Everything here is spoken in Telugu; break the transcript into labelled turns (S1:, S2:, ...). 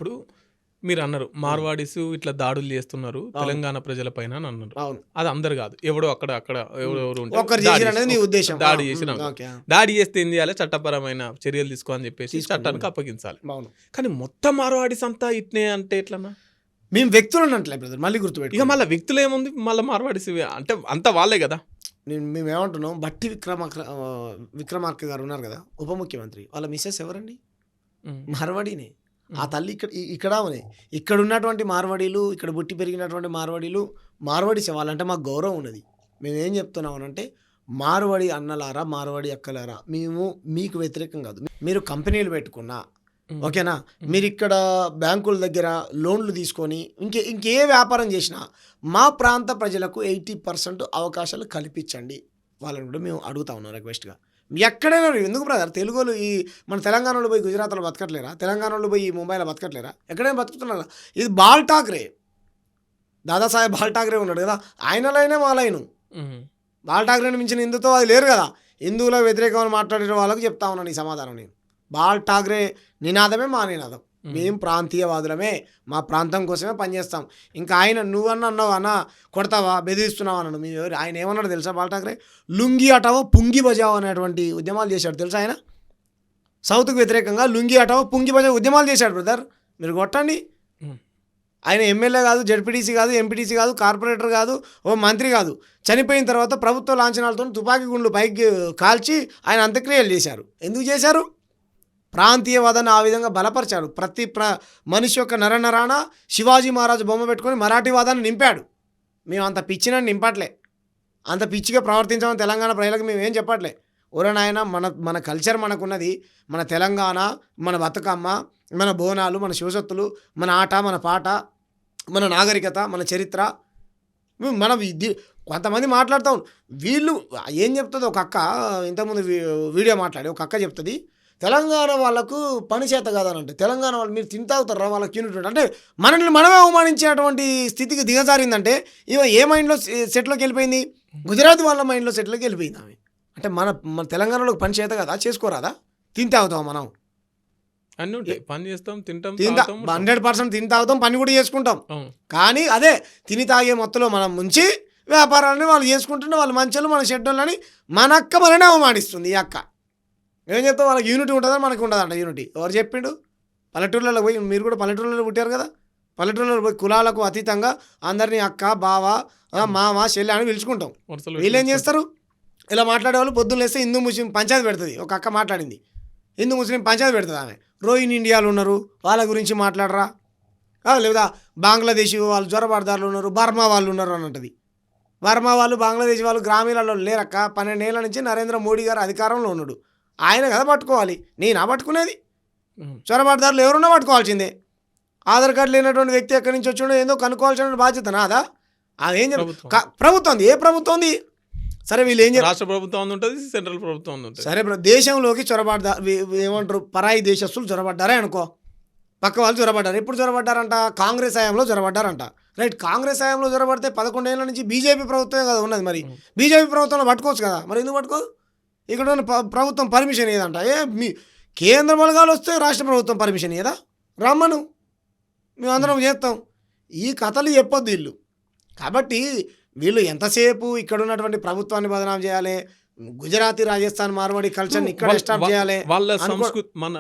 S1: ఇప్పుడు మీరు అన్నారు మార్వాడీస్ ఇట్లా దాడులు చేస్తున్నారు
S2: అవును.
S1: తెలంగాణ ప్రజలపైన అని అన్నారు.
S2: అవును.
S1: అది అందరు కాదు, ఎవడో అక్కడ ఎవరెవరు ఉంటే
S2: ఒక్కరు
S1: దాడి
S2: చేసిన అనేది నీ
S1: చేసి-
S2: ఉద్దేశం.
S1: దాడి చేసిన
S2: ఓకే.
S1: దాడి చేస్తే ఏం చేయాలి, చట్టపరమైన చర్యలు తీసుకో అని చెప్పేసి
S2: తీసుకోండి.
S1: చట్టానికి అప్పగించాలి.
S2: అవును.
S1: కానీ మొత్తం మార్వాడీస్ అంతా ఇట్నే అంటే ఎట్లన్నా?
S2: మేము వ్యక్తులు అన్నట్లే బ్రదర్, మళ్ళీ గుర్తుపెట్టు.
S1: ఇక మళ్ళీ వ్యక్తులు ఏముంది, మళ్ళీ మార్వాడీస్ అంటే అంతా వాళ్ళే కదా.
S2: మేము ఏమంటున్నాం, బట్టి విక్రమార్క గారు ఉన్నారు కదా ఉప ముఖ్యమంత్రి, వాళ్ళ మిస్సెస్ ఎవరండి?
S1: ఉమ్.
S2: మార్వాడీనే. ఆ తల్లి ఇక్కడ ఇక్కడ ఉన్నటువంటి మార్వాడీలు, ఇక్కడ పుట్టి పెరిగినటువంటి మార్వాడీలు మార్వాడీసే. వాళ్ళంటే మాకు గౌరవం ఉన్నది. మేము ఏం చెప్తున్నామనంటే, మార్వాడి అన్నలారా, మార్వాడి అక్కలారా, మేము మీకు వ్యతిరేకం కాదు. మీరు కంపెనీలు పెట్టుకున్నా ఓకేనా, మీరు ఇక్కడ బ్యాంకుల దగ్గర లోన్లు తీసుకొని ఇంకే వ్యాపారం చేసినా మా ప్రాంత ప్రజలకు 80% అవకాశాలు కల్పించండి వాళ్ళని కూడా మేము అడుగుతా ఉన్నాం రిక్వెస్ట్గా. ఎక్కడైనా ఎందుకు బ్రదర్, తెలుగులు ఈ మన తెలంగాణలో పోయి గుజరాత్లో బతకట్లేరా? తెలంగాణలో పోయి ముంబైలో బతకట్లేరా? ఎక్కడైనా బతుకుతున్నారా? ఇది బాల్ ఠాక్రే, దాదాసాహెబ్ బాల్ ఠాక్రే ఉన్నాడు కదా, ఆయన లైనే మా లైను. బాల్ ఠాక్రేని మించిన హిందుతో అది లేరు కదా. హిందువుల వ్యతిరేకమని మాట్లాడే వాళ్ళకి చెప్తా ఉన్నాను ఈ సమాధానం నేను. బాల్ ఠాక్రే నినాదమే మా నినాదం. మేము ప్రాంతీయవాదులమే, మా ప్రాంతం కోసమే పనిచేస్తాం. ఇంకా ఆయన నువ్వన్నావు అన్న కొడతావా, బెదిరిస్తున్నావు అన్నాడు. మీ ఆయన ఏమన్నాడు తెలుసా? బాల్ ఠాక్రే లుంగి అటావో పుంగి బజావో అనేటువంటి ఉద్యమాలు చేశాడు తెలుసా. ఆయన సౌత్కు వ్యతిరేకంగా లుంగి అటావో పుంగి బజావో ఉద్యమాలు చేశాడు బ్రదర్. మీరు కొట్టండి. ఆయన ఎమ్మెల్యే కాదు, జెడ్పీటీసీ కాదు, ఎంపీటీసీ కాదు, కార్పొరేటర్ కాదు, ఓ మంత్రి కాదు. చనిపోయిన తర్వాత ప్రభుత్వ లాంఛనాలతో తుపాకీ గుండ్లు పైకి కాల్చి ఆయన అంత్యక్రియలు చేశారు. ఎందుకు చేశారు? ప్రాంతీయవాదాన్ని ఆ విధంగా బలపరిచాడు. ప్రతి మనిషి యొక్క నరనరాన శివాజీ మహారాజు బొమ్మ పెట్టుకొని మరాఠీవాదాన్ని నింపాడు. మేము అంత పిచ్చినని నింపట్లే, అంత పిచ్చిగా ప్రవర్తించామని తెలంగాణ ప్రజలకు మేము ఏం చెప్పట్లే. ఓరనాయన మన కల్చర్ మనకున్నది, మన తెలంగాణ, మన బతుకమ్మ, మన బోనాలు, మన శివసత్తులు, మన ఆట, మన పాట, మన నాగరికత, మన చరిత్ర. మన కొంతమంది మాట్లాడుతాం. వీళ్ళు ఏం చెప్తుంది ఒక అక్క, ఇంతకుముందు వీడియో మాట్లాడి ఒక అక్క చెప్తుంది, తెలంగాణ వాళ్ళకు పని చేత కాదనంటే, తెలంగాణ వాళ్ళు మీరు తింటావుతారా వాళ్ళకి యూనిట్ అంటే మనల్ని మనమే అవమానించేటువంటి స్థితికి దిగజారిందంటే ఇవ ఏ మైండ్లో సెట్లోకి వెళ్ళిపోయింది? గుజరాత్ వాళ్ళ మైండ్లో సెట్లోకి వెళ్ళిపోయింది ఆమె. అంటే మన తెలంగాణలో పని చేత కదా, చేసుకోరాదా? తింటే అవుతాం మనం,
S1: అన్నీ ఉంటాయి, పని చేస్తాం, తింటాం,
S2: 100% తిని తాగుతాం, పని కూడా చేసుకుంటాం. కానీ అదే తిని తాగే మొత్తంలో మనం ముంచి వ్యాపారాన్ని వాళ్ళు చేసుకుంటుంటే వాళ్ళు మంచోళ్ళు, మన షెడ్యూళ్ళని మన అక్క మననే అవమానిస్తుంది. ఈ అక్క ఏం చెప్తాం, వాళ్ళకి యూనిటీ ఉంటుందని మనకు ఉండదంట యూనిటీ. ఎవరు చెప్పిండు? పల్లెటూళ్ళలో పోయి, మీరు కూడా పల్లెటూళ్ళలో పుట్టారు కదా, పల్లెటూళ్ళలో పోయి కులాలకు అతీతంగా అందరినీ అక్క, బావ, మామ, చెల్లి అని పిలుచుకుంటాం. వీళ్ళు ఏం చేస్తారు? ఇలా మాట్లాడేవాళ్ళు పొద్దున్న లేస్తే హిందూ ముస్లిం పంచాయతీ పెడుతుంది. ఒక అక్క మాట్లాడింది, హిందూ ముస్లిం పంచాయతీ పెడుతుంది ఆమె. రోహిన్ ఇండియాలో ఉన్నారు, వాళ్ళ గురించి మాట్లాడరా? లేదా బంగ్లాదేశ్ వాళ్ళు జ్వరపడదారులు ఉన్నారు, బర్మా వాళ్ళు ఉన్నారు అని అంటది. బర్మా వాళ్ళు, బంగ్లాదేశ్ వాళ్ళు గ్రామీణాల్లో లేరక్క. 12 ఏళ్ల నుంచి నరేంద్ర మోడీ గారు అధికారంలో ఉన్నాడు, ఆయన కదా పట్టుకోవాలి, నేనా పట్టుకునేది? చొరబాటుదారులు ఎవరున్నా పట్టుకోవాల్సిందే. ఆధార్ కార్డు లేనటువంటి వ్యక్తి ఎక్కడి నుంచి వచ్చిండో ఏందో కనుక్కోవాల్సిన బాధ్యత నాదా? అదేం ప్రభుత్వం, ఏ ప్రభుత్వం? సరే వీళ్ళు ఏం
S1: రాష్ట్ర ప్రభుత్వం ఉంటుంది, సెంట్రల్ ప్రభుత్వం ఉంటుంది.
S2: సరే దేశంలోకి చొరబాటుదారు ఏమంటారు, పరాయి దేశస్తులు చొరబడ్డారే అనుకో, పక్క వాళ్ళు చొరబడ్డారు. ఎప్పుడు చొరబడ్డారంట? కాంగ్రెస్ హయాంలో చొరబడ్డారంట. రైట్, కాంగ్రెస్ హయాంలో చొరబడితే 11 ఏళ్ల నుంచి బీజేపీ ప్రభుత్వమే కదా ఉన్నది. మరి బీజేపీ ప్రభుత్వంలో పట్టుకోవచ్చు కదా, మరి ఎందుకు పట్టుకో? ఇక్కడ ఉన్న ప్రభుత్వం పర్మిషన్ ఏదంట? మీ కేంద్ర బలగాలు వస్తే రాష్ట్ర ప్రభుత్వం పర్మిషన్ ఏదా? రమ్మను, మేమందరం చేస్తాం. ఈ కథలు చెప్పొద్దు వీళ్ళు. కాబట్టి వీళ్ళు ఎంతసేపు ఇక్కడ ఉన్నటువంటి ప్రభుత్వాన్ని బదనాం చేయాలి, గుజరాతీ, రాజస్థాన్, మార్వాడి కల్చర్ని ఇక్కడ ఎస్టాబ్లిష్ చేయాలి.
S1: వాళ్ళ సంస్కృతి మన